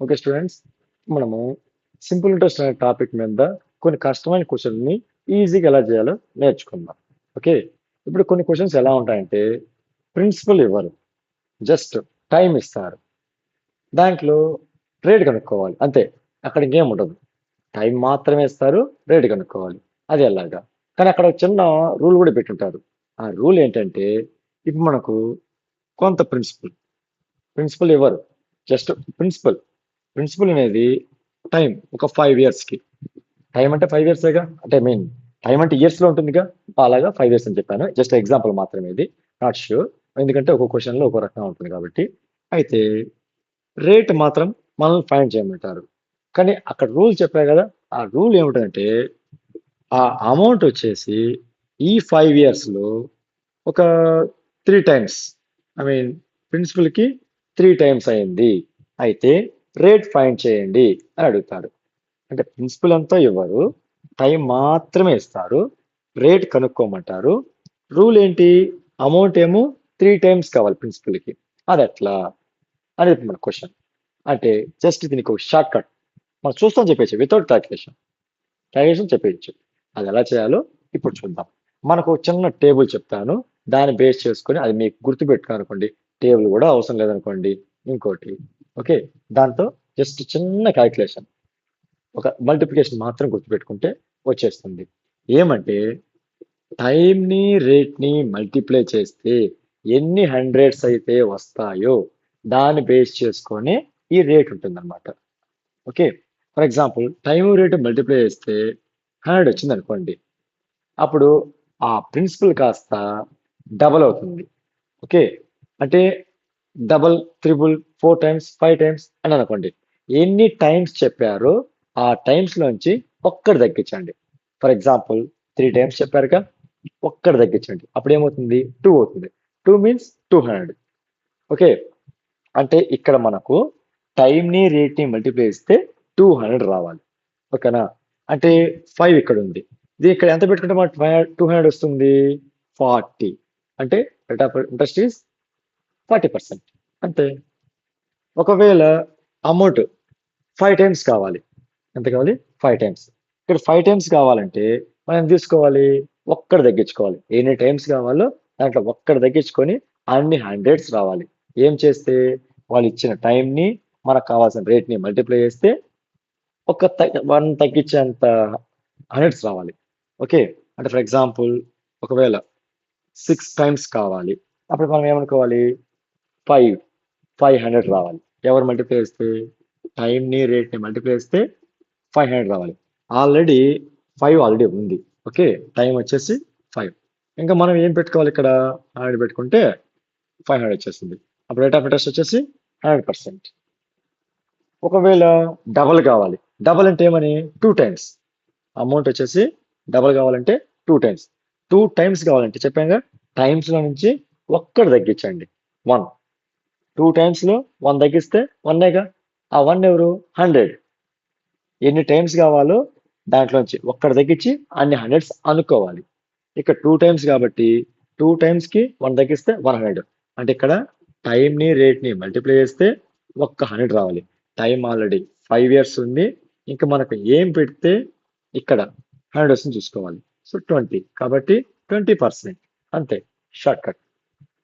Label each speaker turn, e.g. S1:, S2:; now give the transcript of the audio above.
S1: Okay students, మనము simple interest అనే topic మీద కొన్ని కష్టమైన క్వశ్చన్ని ఈజీగా ఎలా చేయాలో నేర్చుకుందాం. ఓకే, ఇప్పుడు కొన్ని క్వశ్చన్స్ ఎలా ఉంటాయంటే ప్రిన్సిపల్ ఇవ్వరు, జస్ట్ టైం ఇస్తారు. దాంట్లో రేట్ కనుక్కోవాలి అంతే. అక్కడ ఇంకేం ఉండదు, టైం మాత్రమే ఇస్తారు, రేట్ కనుక్కోవాలి. అది ఎలాగా? కానీ అక్కడ ఒక చిన్న రూల్ కూడా పెట్టుంటారు. ఆ రూల్ ఏంటంటే ఇప్పుడు మనకు కొంత ప్రిన్సిపల్ ఇవ్వరు, జస్ట్ ప్రిన్సిపల్ ప్రిన్సిపల్ అనేది టైం ఒక 5 ఇయర్స్కి. టైం అంటే 5 ఇయర్సేగా, అంటే మీన్ టైం అంటే ఇయర్స్ లో ఉంటుందిగా. అలాగా 5 ఇయర్స్ అని చెప్పాను, జస్ట్ ఎగ్జాంపుల్ మాత్రమే ఇది. నాట్ ష్యూర్, ఎందుకంటే ఒక్కో క్వశ్చన్ లో ఒక్కో రకంగా ఉంటుంది కాబట్టి. అయితే రేట్ మాత్రం మనల్ని ఫైండ్ చేయమంటారు. కానీ అక్కడ రూల్ చెప్పారు కదా, ఆ రూల్ ఏమిటంటే ఆ అమౌంట్ వచ్చేసి ఈ 5 ఇయర్స్ లో ఒక 3 టైమ్స్, ఐ మీన్ ప్రిన్సిపల్ కి 3 టైమ్స్ అయింది. అయితే రేట్ ఫైండ్ చేయండి అని అడుగుతారు. అంటే ప్రిన్సిపల్ అంతా ఇవ్వరు, టైం మాత్రమే ఇస్తారు, రేట్ కనుక్కోమంటారు. రూల్ ఏంటి? అమౌంట్ ఏమో 3 టైమ్స్ కావాలి ప్రిన్సిపల్ కి. అది ఎట్లా అనేది మన క్వశ్చన్. అంటే జస్ట్ దీనికి ఒక షార్ట్ కట్ మనం చూస్తాం చెప్పేసి, వితౌట్ క్యాలిక్యులేషన్ చెప్పేయచ్చు. అది ఎలా చేయాలో ఇప్పుడు చూద్దాం. మనకు ఒక చిన్న టేబుల్ చెప్తాను, దాన్ని బేస్ చేసుకొని అది మీకు గుర్తు పెట్టుకోనుకోండి. టేబుల్ కూడా అవసరం లేదనుకోండి, ఇంకోటి. ఓకే, దాంతో జస్ట్ చిన్న క్యాలిక్యులేషన్, ఒక మల్టిప్లికేషన్ మాత్రం గుర్తుపెట్టుకుంటే వచ్చేస్తుంది. ఏమంటే టైంని రేట్ని మల్టిప్లై చేస్తే ఎన్ని హండ్రెడ్స్ అయితే వస్తాయో దాన్ని బేస్ చేసుకొని ఈ రేట్ ఉంటుందన్నమాట. Okay, for example time rate multiply చేస్తే 100 వచ్చింది అనుకోండి, అప్పుడు ఆ ప్రిన్సిపల్ కాస్త డబల్ అవుతుంది. ఓకే, అంటే డబల్, త్రిబుల్, 4 టైమ్స్, 5 టైమ్స్ అని అనుకోండి. ఎన్ని టైమ్స్ చెప్పారో ఆ టైమ్స్ లోంచి ఒక్కటి తగ్గించండి. ఫర్ ఎగ్జాంపుల్ 3 టైమ్స్ చెప్పారుగా, ఒక్కటి తగ్గించండి, అప్పుడు ఏమవుతుంది? 2 అవుతుంది. 2 మీన్స్ 200. ఓకే, అంటే ఇక్కడ మనకు టైంని రేట్ని మల్టిప్లై చేస్తే 200 రావాలి. ఓకేనా? అంటే 5 ఇక్కడ ఉంది, ఇది ఇక్కడ ఎంత పెట్టుకుంటే మనకు 200 వస్తుంది? 40. అంటే రేట్ ఆఫ్ ఇంట్రెస్ట్ ఈస్ 40%. అంతే. ఒకవేళ అమౌంట్ 5 టైమ్స్ కావాలి, ఎంత కావాలి? 5 టైమ్స్. ఇక్కడ 5 టైమ్స్ కావాలంటే మనం ఏం తీసుకోవాలి? ఒక్కటి తగ్గించుకోవాలి. ఎన్ని టైమ్స్ కావాలో దాంట్లో ఒక్కటి తగ్గించుకొని అన్ని హండ్రెడ్స్ రావాలి. ఏం చేస్తే? వాళ్ళు ఇచ్చిన టైంని మనకు కావాల్సిన రేట్ని మల్టిప్లై చేస్తే ఒక 1 తగ్గించేంత హండ్రెడ్స్ రావాలి. ఓకే, అంటే ఫర్ ఎగ్జాంపుల్ ఒకవేళ 6 టైమ్స్ కావాలి, అప్పుడు మనం ఏమనుకోవాలి? 500 రావాలి. ఎవరు మల్టిప్లై చేస్తే? టైంని రేట్ని మల్టిప్లై చేస్తే 500 రావాలి. ఆల్రెడీ 5 ఆల్రెడీ ఉంది. ఓకే, టైం వచ్చేసి 5. ఇంకా మనం ఏం పెట్టుకోవాలి? ఇక్కడ 100 పెట్టుకుంటే 500 వచ్చేసింది. అప్పుడు రేట్ ఆఫ్ ఇంట్రెస్ట్ వచ్చేసి 100%. ఒకవేళ డబల్ కావాలి, డబల్ అంటే ఏమని? 2 టైమ్స్. అమౌంట్ వచ్చేసి డబల్ కావాలంటే 2 టైమ్స్. 2 టైమ్స్ కావాలంటే చెప్పాగా, టైమ్స్ లో నుంచి ఒక్కటి తగ్గించండి, 1. 2 టైమ్స్ లో 1 తగ్గిస్తే 1గా, ఆ 1 ఎవరు? 100. ఎన్ని టైమ్స్ కావాలో దాంట్లోంచి ఒక్కటి తగ్గించి అన్ని హండ్రెడ్స్ అనుకోవాలి. ఇక్కడ 2 టైమ్స్ కాబట్టి 2 టైమ్స్ కి 1 తగ్గిస్తే 100. అంటే ఇక్కడ టైంని రేట్ని మల్టిప్లై చేస్తే ఒక్క 100 రావాలి. టైం ఆల్రెడీ 5 ఇయర్స్ ఉంది, ఇంకా మనకు ఏం పెడితే ఇక్కడ 100 వస్తుంది చూసుకోవాలి. సో 20, కాబట్టి 20%. అంతే, షార్ట్ కట్.